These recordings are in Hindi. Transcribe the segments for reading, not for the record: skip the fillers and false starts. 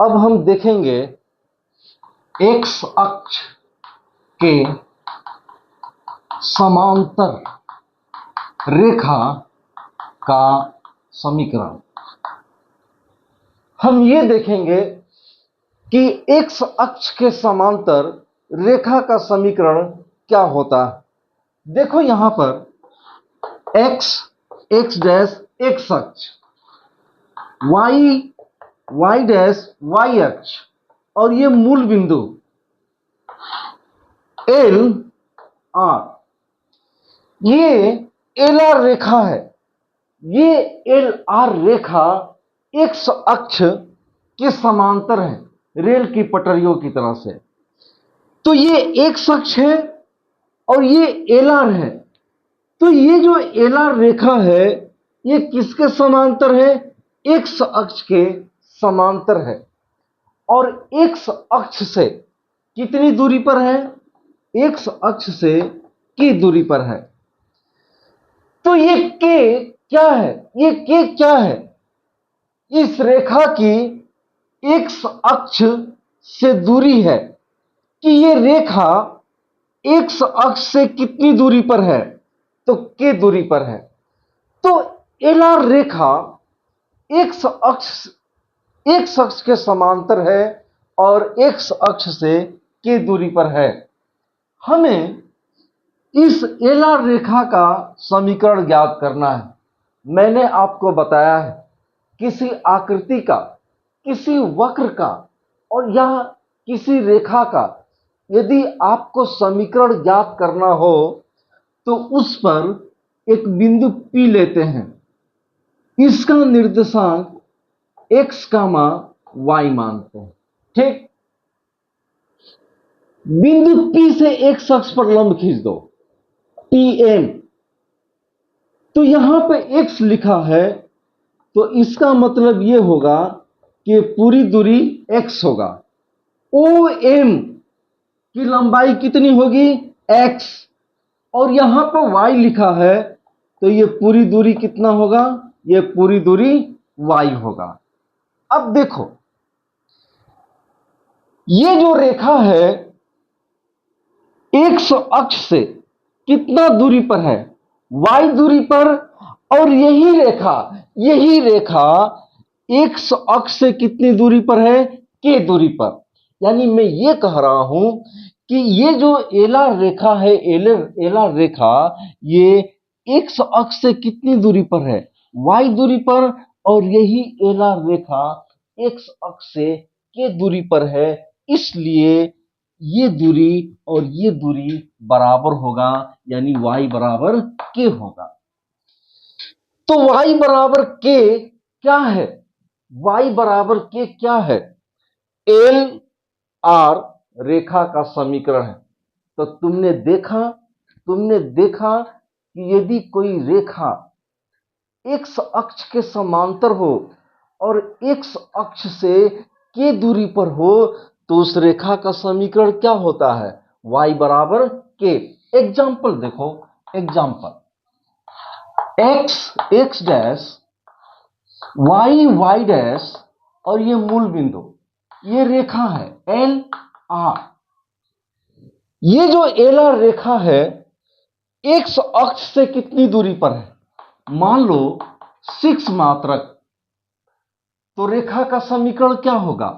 अब हम देखेंगे एक्स अक्ष के समांतर रेखा का समीकरण। हम ये देखेंगे कि एक्स अक्ष के समांतर रेखा का समीकरण क्या होता है। देखो यहां पर एक्स, एक्स डैश एक्स अक्ष, वाई, वाई डैश वाई अक्ष, और ये मूल बिंदु एल आर, ये एल आर रेखा है। ये एल आर रेखा एक्स अक्ष के समांतर है, रेल की पटरियों की तरह से। तो ये एक्स अक्ष है और ये एल आर है। तो ये जो एल आर रेखा है ये किसके समांतर है? एक्स अक्ष के समांतर है। और एक्स अक्ष से कितनी दूरी पर है? एक्स अक्ष से की दूरी पर है। तो ये के क्या है? ये के क्या है? इस रेखा की एक्स अक्ष से दूरी है कि ये रेखा एक्स अक्ष से कितनी दूरी पर है? तो के दूरी पर है। तो एल आर रेखा एक्स अक्ष के समांतर है और एक्स अक्ष से के दूरी पर है। हमें इस एल आर रेखा का समीकरण ज्ञात करना है। मैंने आपको बताया है किसी आकृति का, किसी वक्र का और या किसी रेखा का यदि आपको समीकरण ज्ञात करना हो तो उस पर एक बिंदु P लेते हैं। इसका निर्देशांक x, y मानते हैं। ठीक, बिंदु P से x अक्ष पर लंब खींच दो, PM। तो यहां पे x लिखा है तो इसका मतलब यह होगा कि पूरी दूरी x होगा। OM की लंबाई कितनी होगी? x। और यहां पर y लिखा है तो यह पूरी दूरी कितना होगा? यह पूरी दूरी y होगा। अब देखो ये जो रेखा है एक्स अक्ष से कितना दूरी पर है? y दूरी पर। और यही रेखा एक्स अक्ष से कितनी दूरी पर है? k दूरी पर। यानी मैं ये कह रहा हूं कि ये जो एल आर रेखा है, एल आर रेखा ये एक्स अक्ष से कितनी दूरी पर है? y दूरी पर। और यही एल आर रेखा एक्स अक्ष से k दूरी पर है। इसलिए ये दूरी और ये दूरी बराबर होगा, यानी y बराबर k होगा। तो y बराबर k क्या है? y बराबर k क्या है? एल आर रेखा का समीकरण है। तो तुमने देखा कि यदि कोई रेखा एक्स अक्ष के समांतर हो और एक्स अक्ष से k दूरी पर हो तो उस रेखा का समीकरण क्या होता है? y बराबर k। एग्जाम्पल देखो, example x dash, y dash, और ये मूल बिंदु, ये रेखा है एल आर। ये जो एल आर रेखा है एक्स अक्ष से कितनी दूरी पर है? मान लो 6 मात्रक। तो रेखा का समीकरण क्या होगा?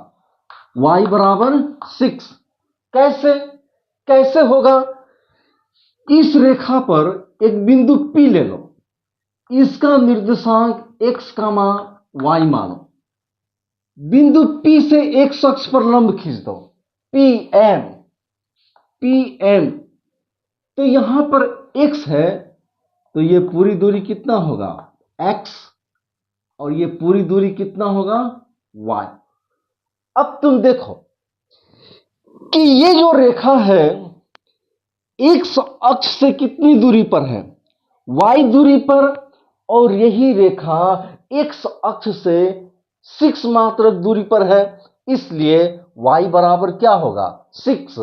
y बराबर 6। कैसे होगा? इस रेखा पर एक बिंदु P ले लो, इसका निर्देशांक x, y मानो। बिंदु P से x अक्ष पर लंब खींच दो, PM। तो यहां पर x है तो ये पूरी दूरी कितना होगा? x। और ये पूरी दूरी कितना होगा? y। अब तुम देखो कि ये जो रेखा है x अक्ष से कितनी दूरी पर है? y दूरी पर। और यही रेखा x अक्ष से 6 मात्रक दूरी पर है। इसलिए y बराबर क्या होगा? 6।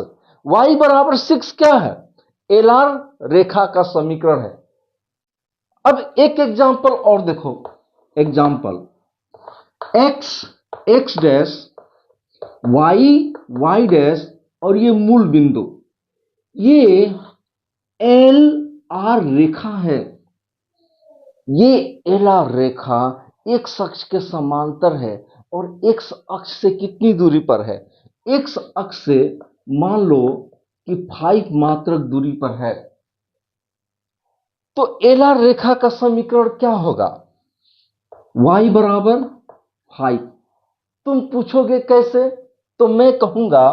y बराबर 6 क्या है? एल आर रेखा का समीकरण है। अब एक एग्जाम्पल और देखो, example x dash, y, y dash और ये मूल बिंदु, ये एल आर रेखा है। ये एल आर रेखा एक्स अक्ष के समांतर है और एक्स अक्ष से कितनी दूरी पर है? एक्स अक्ष से मान लो कि 5 मात्रक दूरी पर है। तो एल आर रेखा का समीकरण क्या होगा? y बराबर 5। तुम पूछोगे कैसे? तो मैं कहूंगा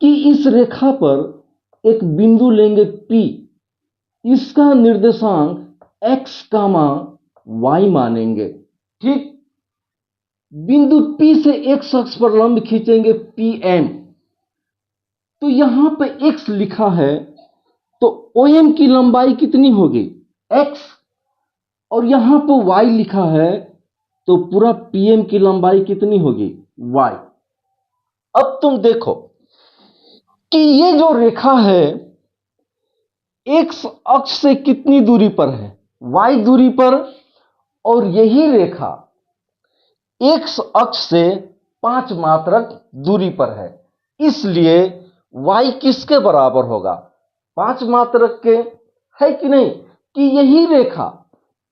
कि इस रेखा पर एक बिंदु लेंगे P, इसका निर्देशांक x, y मानेंगे। ठीक, बिंदु P से x अक्ष पर लंब खींचेंगे PM। तो यहां पे x लिखा है, तो OM की लंबाई कितनी होगी? x। और यहां पर y लिखा है, तो पूरा PM की लंबाई कितनी होगी? y। अब तुम देखो कि ये जो रेखा है x अक्ष से कितनी दूरी पर है? y दूरी पर। और यही रेखा x अक्ष से 5 मात्रक दूरी पर है, इसलिए y किसके बराबर होगा? 5 मात्रक के, है कि नहीं? कि यही रेखा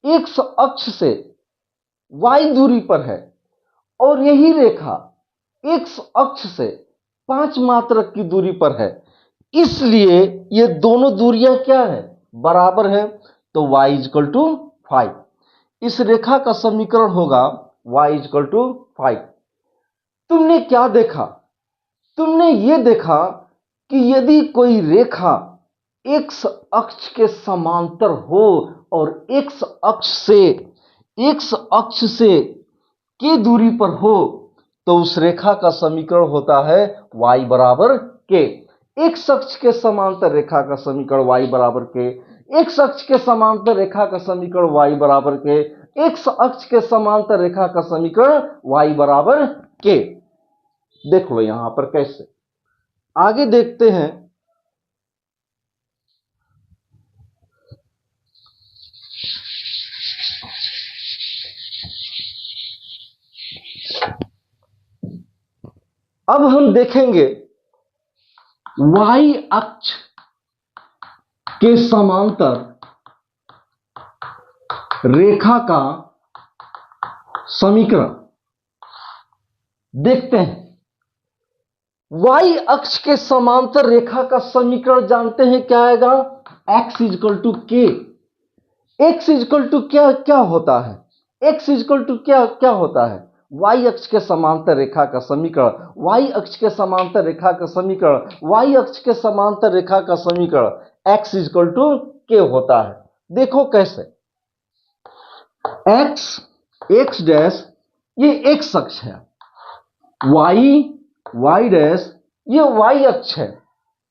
x अक्ष से y दूरी पर है और यही रेखा x अक्ष से 5 मात्रक की दूरी पर है, इसलिए ये दोनों दूरियां क्या है? बराबर है। तो y = 5। इस रेखा का समीकरण होगा y = 5। तुमने क्या देखा? तुमने ये देखा कि यदि कोई रेखा x अक्ष के समांतर हो और x अक्ष से की दूरी पर हो, तो उस रेखा का समीकरण होता है y बराबर k। x अक्ष के समांतर रेखा का समीकरण y बराबर k, x अक्ष के समांतर रेखा का समीकरण y बराबर k, x अक्ष के समांतर रेखा का समीकरण y बराबर k। देख लो यहां पर कैसे। आगे देखते हैं। अब हम देखेंगे y अक्ष के समांतर रेखा का समीकरण। देखते हैं, y अक्ष के समांतर रेखा का समीकरण जानते हैं क्या आएगा? x = k। x क्या होता है? x क्या होता है? y अक्ष के समांतर रेखा का समीकरण, y अक्ष के समांतर रेखा का समीकरण, y अक्ष के समांतर रेखा का समीकरण x = k होता है। देखो कैसे। x डैश ये x अक्ष है, y डैश ये y अक्ष है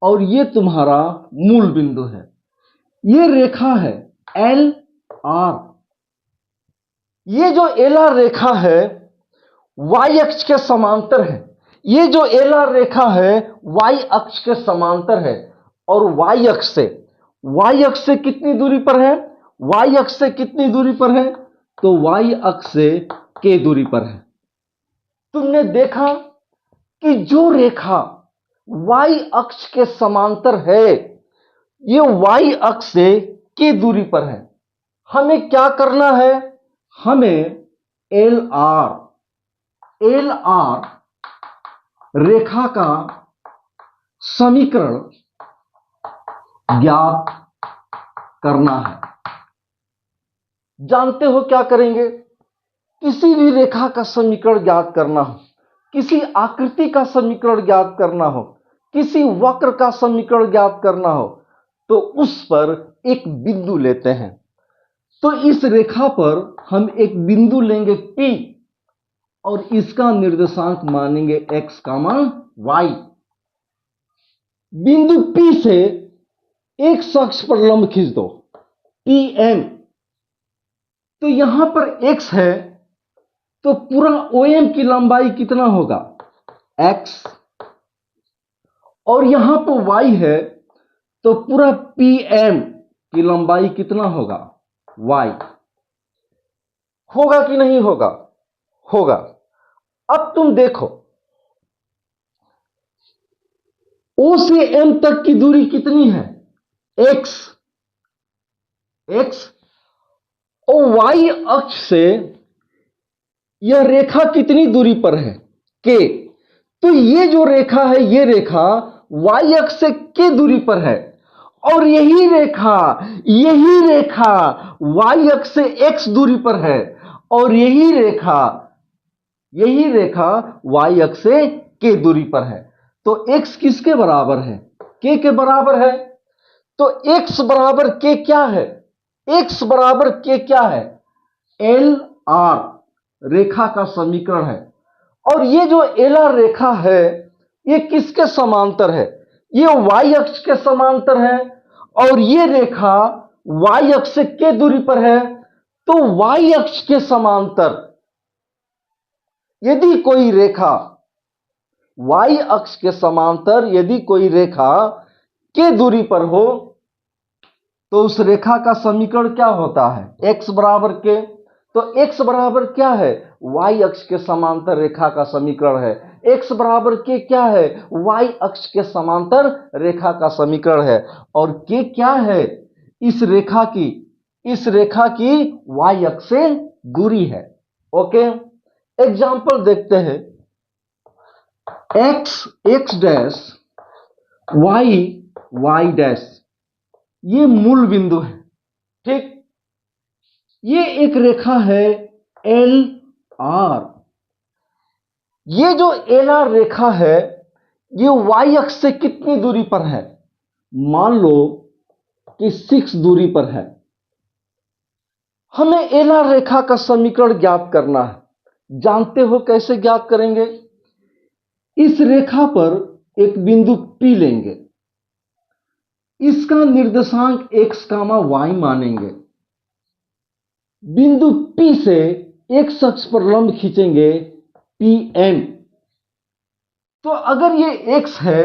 और ये तुम्हारा मूल बिंदु है। ये रेखा है एल आर। ये जो एल आर रेखा है y अक्ष के समांतर है। ये जो एल आर रेखा है y अक्ष के समांतर है और y अक्ष से कितनी दूरी पर है? y अक्ष से कितनी दूरी पर है? तो y अक्ष से k दूरी पर है। तुमने देखा कि जो रेखा y अक्ष के समांतर है, ये y अक्ष से k दूरी पर है। हमें क्या करना है? हमें एल आर रेखा का समीकरण ज्ञात करना है। जानते हो क्या करेंगे? किसी भी रेखा का समीकरण ज्ञात करना हो, किसी आकृति का समीकरण ज्ञात करना हो, किसी वक्र का समीकरण ज्ञात करना हो, तो उस पर एक बिंदु लेते हैं। तो इस रेखा पर हम एक बिंदु लेंगे P और इसका निर्देशांक मानेंगे x, y। बिंदु P से x अक्ष पर लंब खींच दो PM। तो यहां पर x है, तो पूरा OM की लंबाई कितना होगा? x। और यहां पर y है, तो पूरा PM की लंबाई कितना होगा? y। होगा कि नहीं होगा? होगा। अब तुम देखो O से M तक की दूरी कितनी है? x और y अक्ष से यह रेखा कितनी दूरी पर है? k। तो ये जो रेखा है, ये रेखा y अक्ष से k दूरी पर है और यही रेखा y अक्ष से x दूरी पर है और यही रेखा y अक्ष से k दूरी पर है। तो x किसके बराबर है? k के बराबर है। तो x बराबर k क्या है? x बराबर k क्या है? एल आर रेखा का समीकरण है। और ये जो एल आर रेखा है, ये किसके समांतर है? ये y अक्ष के समांतर है और ये रेखा y अक्ष से k दूरी पर है। तो y अक्ष के समांतर यदि कोई रेखा y अक्ष के समांतर यदि कोई रेखा k दूरी पर हो तो उस रेखा का समीकरण क्या होता है? x बराबर k। तो x बराबर क्या है? y अक्ष के समांतर रेखा का समीकरण है। x बराबर k क्या है? y अक्ष के समांतर रेखा का समीकरण है। और k क्या है? इस रेखा की y अक्ष से दूरी है। ओके, एग्जाम्पल देखते हैं। x डैश y डैश ये मूल बिंदु है, ठीक। ये एक रेखा है एल आर। ये जो एल आर रेखा है, ये y अक्ष से कितनी दूरी पर है? मान लो कि 6 दूरी पर है। हमें एल आर रेखा का समीकरण ज्ञात करना है। जानते हो कैसे ज्ञात करेंगे? इस रेखा पर एक बिंदु P लेंगे, इसका निर्देशांक x, y मानेंगे। बिंदु P से x अक्ष पर लंब खींचेंगे Pn। तो अगर ये x है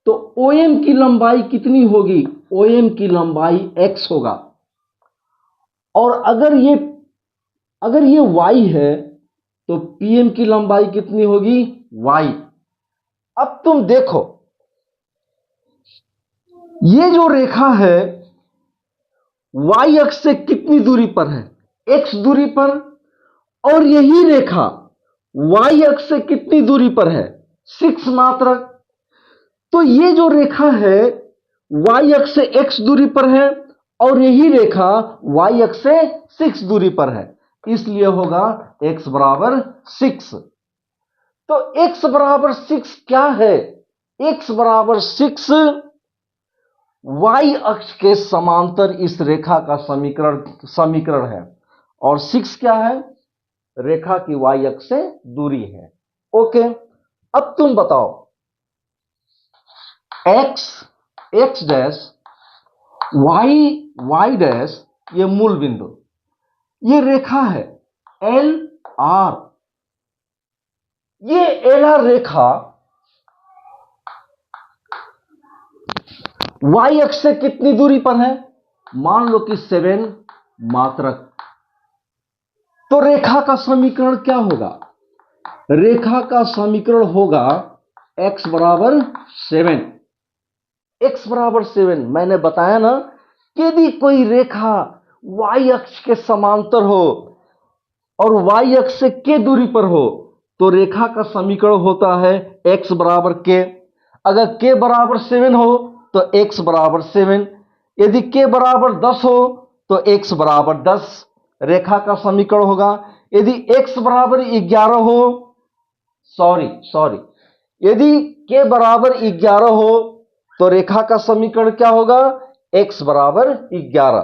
तो OM की लंबाई कितनी होगी? OM की लंबाई x होगा। और अगर ये y है तो PM की लंबाई कितनी होगी? y। अब तुम देखो, ये जो रेखा है y अक्ष से कितनी दूरी पर है? x दूरी पर। और यही रेखा y अक्ष से कितनी दूरी पर है? 6 मात्रक। तो ये जो रेखा है y अक्ष से x दूरी पर है और यही रेखा y अक्ष से 6 दूरी पर है, इसलिए होगा x बराबर 6। तो x बराबर 6 क्या है? x बराबर 6 y अक्ष के समांतर इस रेखा का समीकरण है। और 6 क्या है? रेखा की y अक्ष से दूरी है। ओके, अब तुम बताओ, x डैश y डैश ये मूल बिंदु, ये रेखा है एल आर। ये एल आर रेखा y अक्ष से कितनी दूरी पर है? मान लो कि 7 मात्रक। तो रेखा का समीकरण क्या होगा? रेखा का समीकरण होगा x बराबर 7। x बराबर 7 मैंने बताया ना कि यदि कोई रेखा y अक्ष के समांतर हो और y अक्ष से k दूरी पर हो तो रेखा का समीकरण होता है x बराबर k। अगर k बराबर 7 हो तो x बराबर 7। यदि k बराबर 10 हो तो x बराबर 10 रेखा का समीकरण होगा। यदि x बराबर 11 हो, सॉरी, यदि k बराबर 11 हो तो रेखा का समीकरण क्या होगा? x बराबर 11।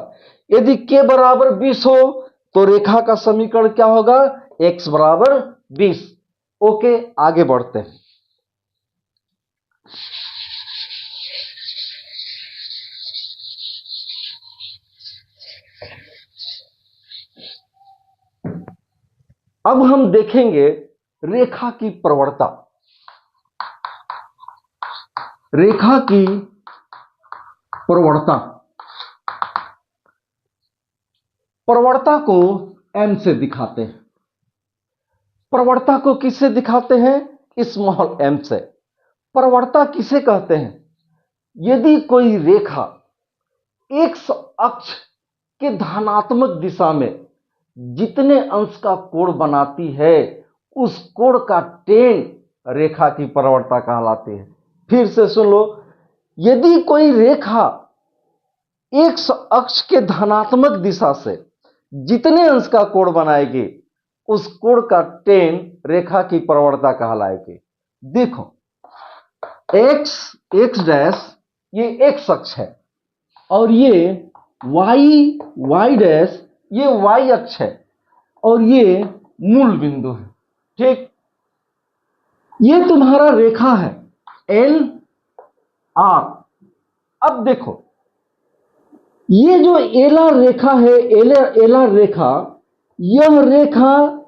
यदि k बराबर 20 हो तो रेखा का समीकरण क्या होगा? x बराबर 20। ओके, आगे बढ़ते हैं। अब हम देखेंगे रेखा की प्रवणता। रेखा की प्रवणता को m से दिखाते हैं। प्रवणता को किससे दिखाते हैं? स्मॉल m से। प्रवणता किसे कहते हैं? यदि कोई रेखा एक्स अक्ष के धनात्मक दिशा में जितने अंश का कोण बनाती है, उस कोण का टेन रेखा की प्रवणता कहलाती है। फिर से सुन लो, यदि कोई रेखा एक्स अक्ष के धनात्मक दिशा से जितने अंश का कोण बनाएगी, उस कोण का टेन रेखा की प्रवणता कहलाएगी। देखो, एक्स डैश ये एक्स अक्ष है, और ये वाई डैश ये वाई अक्ष है, और ये मूल बिंदु है। ठीक, ये तुम्हारा रेखा है एल आर। अब देखो, ये जो एलआर रेखा है, एलआर रेखा, यह रेखा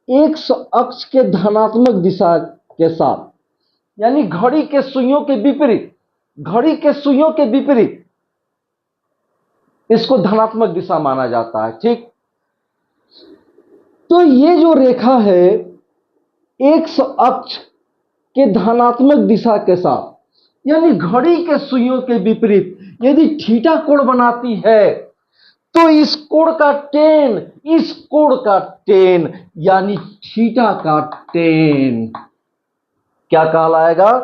एक्स अक्ष के धनात्मक दिशा के साथ, यानी घड़ी के सुइयों के विपरीत, घड़ी के सुइयों के विपरीत इसको धनात्मक दिशा माना जाता है। ठीक, तो ये जो रेखा है एक्स अक्ष के धनात्मक दिशा के साथ, यानी घड़ी के सुइयों के विपरीत यदि थीटा कोण बनाती है, तो इस कोण का टेन, इस कोण का टेन यानी थीटा का टेन क्या कहलाएगा?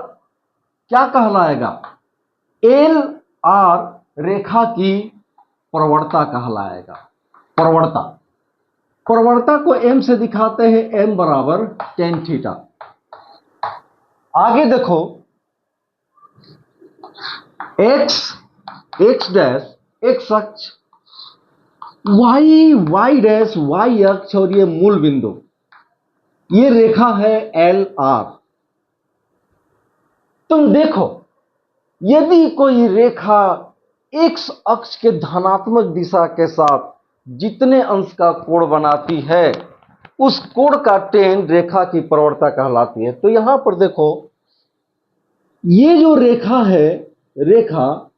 क्या कहलाएगा? एल आर रेखा की प्रवणता कहलाएगा। प्रवणता, प्रवणता को m से दिखाते हैं, m बराबर टेन थीटा। आगे देखो, एक्स डैश एक्स अक्ष, वाई डैश वाई अक्ष, और ये मूल बिंदु, ये रेखा है एल आर। तुम देखो, यदि कोई रेखा एक्स अक्ष के धनात्मक दिशा के साथ जितने अंश का कोण बनाती है, उस कोण का टेन रेखा की प्रवणता कहलाती है। तो यहां पर देखो, ये जो रेखा है, रेखा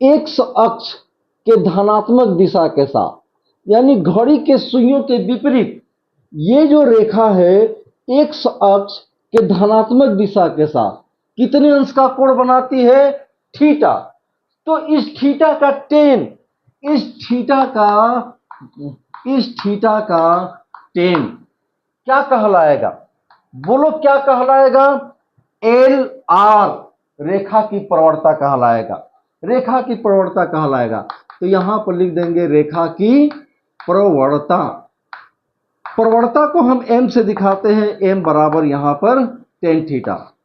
एक्स अक्ष के धनात्मक दिशा के साथ, यानी घड़ी के सुइयों के विपरीत, ये जो रेखा है एक्स अक्ष के धनात्मक दिशा के साथ कितने अंश का कोण बनाती है? थीटा। तो इस थीटा का टेन, इस थीटा का टेन क्या कहलाएगा? बोलो क्या कहलाएगा? एल आर रेखा की प्रवणता कहलाएगा। रेखा की प्रवणता कहलाएगा। तो यहां पर लिख देंगे रेखा की प्रवणता। प्रवणता को हम m से दिखाते हैं, m बराबर यहां पर टेन थीटा।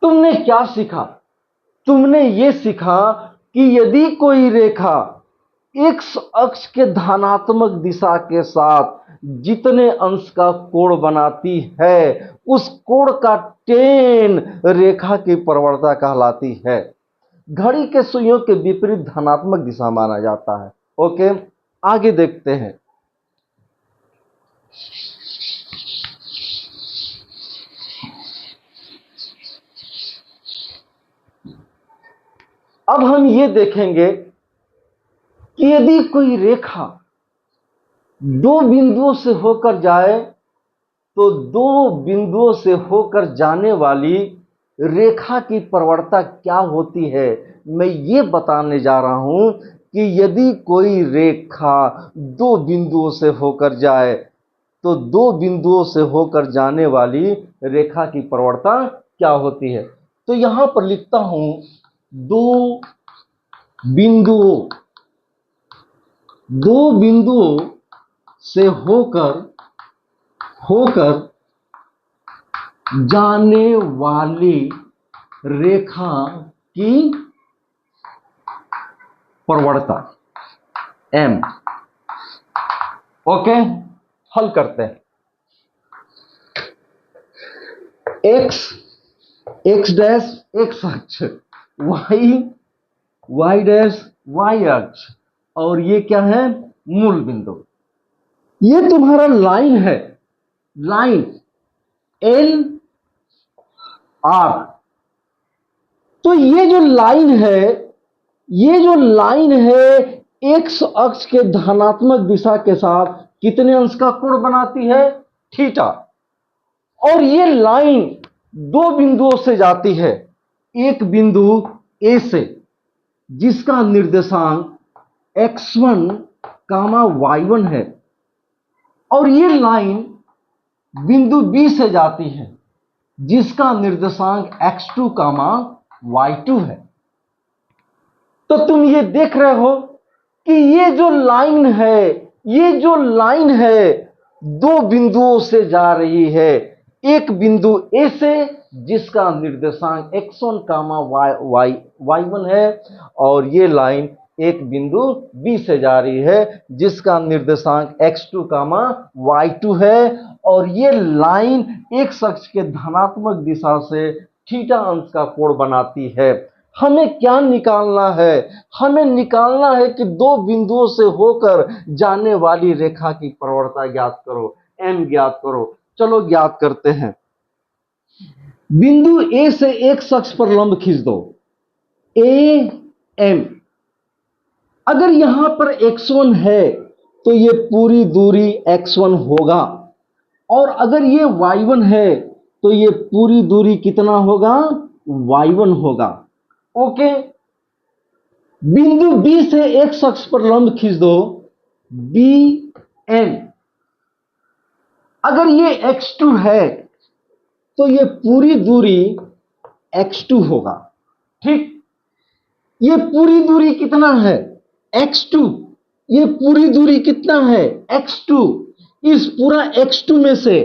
तुमने क्या सीखा? तुमने ये सीखा कि यदि कोई रेखा एक्स अक्ष के धनात्मक दिशा के साथ जितने अंश का कोण बनाती है, उस कोण का टेन रेखा की प्रवणता कहलाती है। घड़ी के सुइयों के विपरीत धनात्मक दिशा माना जाता है। ओके, आगे देखते हैं। अब हम ये देखेंगे कि यदि कोई रेखा दो बिंदुओं से होकर जाए, तो दो बिंदुओं से होकर जाने वाली रेखा की प्रवणता क्या होती है, मैं ये बताने जा रहा हूं कि यदि कोई रेखा दो बिंदुओं से होकर जाए, तो दो बिंदुओं से होकर जाने वाली रेखा की प्रवणता क्या होती है। तो यहां पर लिखता हूं, दो बिंदुओं से होकर जाने वाली रेखा की प्रवणता m। ओके, हल करते हैं। एक्स डैश एक्स अक्ष, वाई डैश वाई अक्ष, और ये क्या है? मूल बिंदु। ये तुम्हारा लाइन है, लाइन एल आर। तो ये जो लाइन है एक्स अक्ष के धनात्मक दिशा के साथ कितने अंश का कोण बनाती है? थीटा। और ये लाइन दो बिंदुओं से जाती है। एक बिंदु ए से जिसका निर्देशांक x1 कामा y1 है, और ये लाइन बिंदु बी से जाती है जिसका निर्देशांक x2 कामा y2 है। तो तुम ये देख रहे हो कि ये जो लाइन है दो बिंदुओं से जा रही है। एक बिंदु ए से जिसका निर्देशांक x1 कामा y1 है, और ये लाइन एक बिंदु बी से जा रही है जिसका निर्देशांक x2 कामा y2 है, और ये लाइन एक अक्ष के धनात्मक दिशा से थीटा अंश का कोण बनाती है। हमें क्या निकालना है? हमें निकालना है कि दो बिंदुओं से होकर जाने वाली रेखा की प्रवणता ज्ञात करो, m ज्ञात करो। चलो ज्ञात करते हैं। बिंदु ए से एक अक्ष पर लंब खींच दो, AM। अगर यहां पर x1 है तो ये पूरी दूरी x1 होगा, और अगर ये y1 है तो ये पूरी दूरी कितना होगा? y1 होगा। ओके। बिंदु बी से एक अक्ष पर लंब खींच दो, BN। अगर ये x2 है तो ये पूरी दूरी x2 होगा। ठीक, ये पूरी दूरी कितना है? x2। ये पूरी दूरी कितना है? x2। इस पूरा x2 में से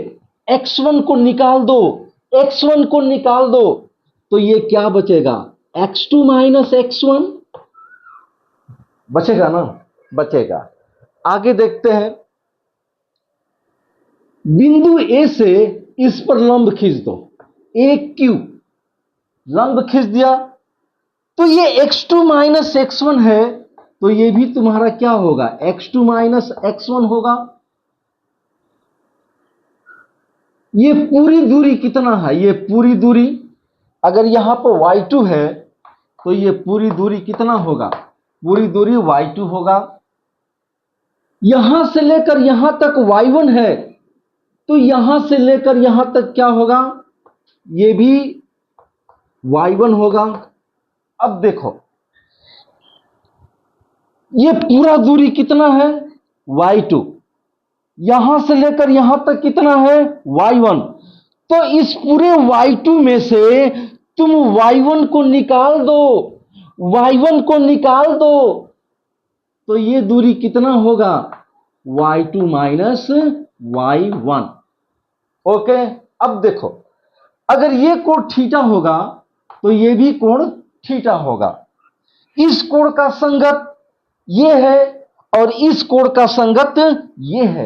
x1 को निकाल दो, x1 को निकाल दो, तो ये क्या बचेगा? x2 माइनस x1 बचेगा ना? बचेगा। आगे देखते हैं। बिंदु ए से इस पर लंब खींच दो, AQ। लंब खींच दिया तो ये x2 माइनस x1 है, तो ये भी तुम्हारा क्या होगा? x2 माइनस x1 होगा। ये पूरी दूरी कितना है? ये पूरी दूरी, अगर यहां पर y2 है तो ये पूरी दूरी कितना होगा? पूरी दूरी y2 होगा। यहां से लेकर यहां तक y1 है, तो यहां से लेकर यहां तक क्या होगा? ये भी y1 होगा। अब देखो, ये पूरा दूरी कितना है? y2। यहां से लेकर यहां तक कितना है? y1। तो इस पूरे y2 में से तुम y1 को निकाल दो, y1 को निकाल दो, तो ये दूरी कितना होगा? y2 minus y1। ओके। अब देखो, अगर ये कोण थीटा होगा तो ये भी कोण थीटा होगा। इस कोण का संगत ये है और इस कोण का संगत ये है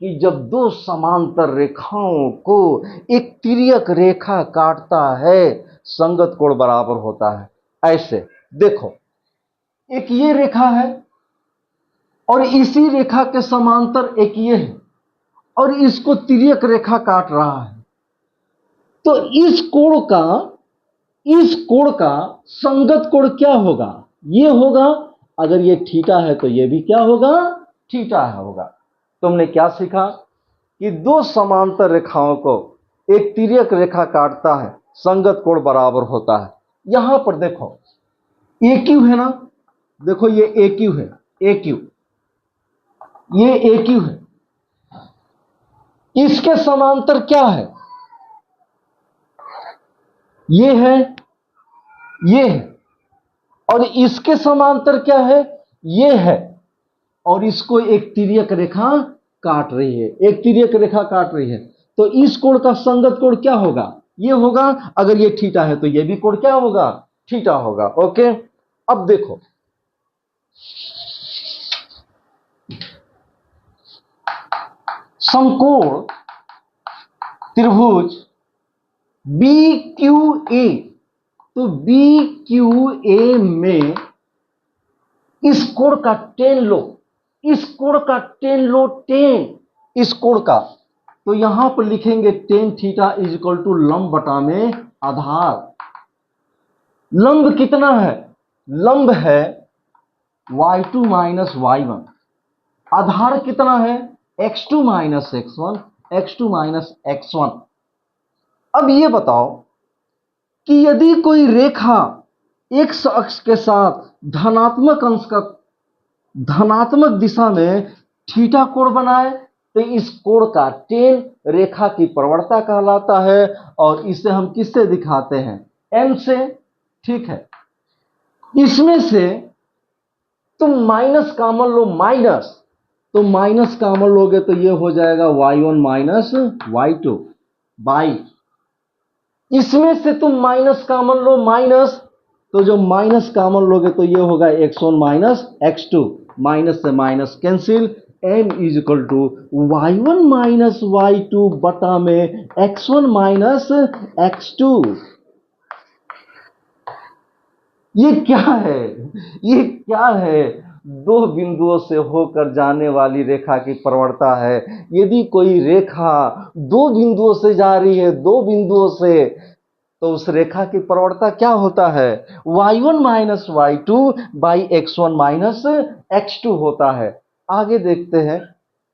कि जब दो समांतर रेखाओं को एक तिर्यक रेखा काटता है, संगत कोण बराबर होता है। ऐसे देखो, एक ये रेखा है और इसी रेखा के समांतर एक ये है, और इसको तिर्यक रेखा काट रहा है। तो इस कोण का संगत कोण क्या होगा? ये होगा। अगर ये थीटा है तो ये भी क्या होगा? थीटा होगा। तुमने क्या सीखा? कि दो समांतर रेखाओं को एक तिर्यक रेखा काटता है, संगत कोण बराबर होता है। यहां पर देखो, AQ है ना? देखो ये AQ है, AQ, ये AQ है। इसके समांतर क्या है? ये है, ये है, और इसके समांतर क्या है? ये है, और इसको एक तिर्यक रेखा काट रही है, एक तिर्यक रेखा काट रही है। तो इस कोण का संगत कोण क्या होगा? ये होगा। अगर ये थीटा है तो ये भी कोण क्या होगा? थीटा होगा। ओके। अब देखो, समकोण त्रिभुज BQA, तो BQA में इस कोण का टेन लो, इस कोण का टेन लो, टेन इस कोण का, तो यहां पर लिखेंगे tan theta is equal to लंब बटा में आधार। लंब कितना है? लंब है y2 माइनस y1। आधार कितना है? x2 minus x1, x2 minus x1। अब ये बताओ कि यदि कोई रेखा x अक्ष के साथ धनात्मक अंश का धनात्मक दिशा में थीटा कोण बनाए तो इस कोण का टेन रेखा की प्रवणता कहलाता है, और इसे हम किससे दिखाते हैं? m से। ठीक है, इसमें से तुम माइनस कॉमन लो, माइनस, तो माइनस कॉमन लोगे तो ये हो जाएगा y1 माइनस y2 बाई, इसमें से तुम माइनस कॉमन लो, माइनस, तो जो माइनस कॉमन लोगे तो ये होगा x1 माइनस x2, माइनस से minus cancel, m is equal to y1 minus y2 बटा में x1 माइनस x2। ये क्या है? ये क्या है? दो बिंदुओं से होकर जाने वाली रेखा की प्रवणता है। यदि कोई रेखा दो बिंदुओं से जा रही है, दो बिंदुओं से, तो उस रेखा की प्रवणता क्या होता है? y1 minus y2 by x1 minus x2 होता है। आगे देखते हैं।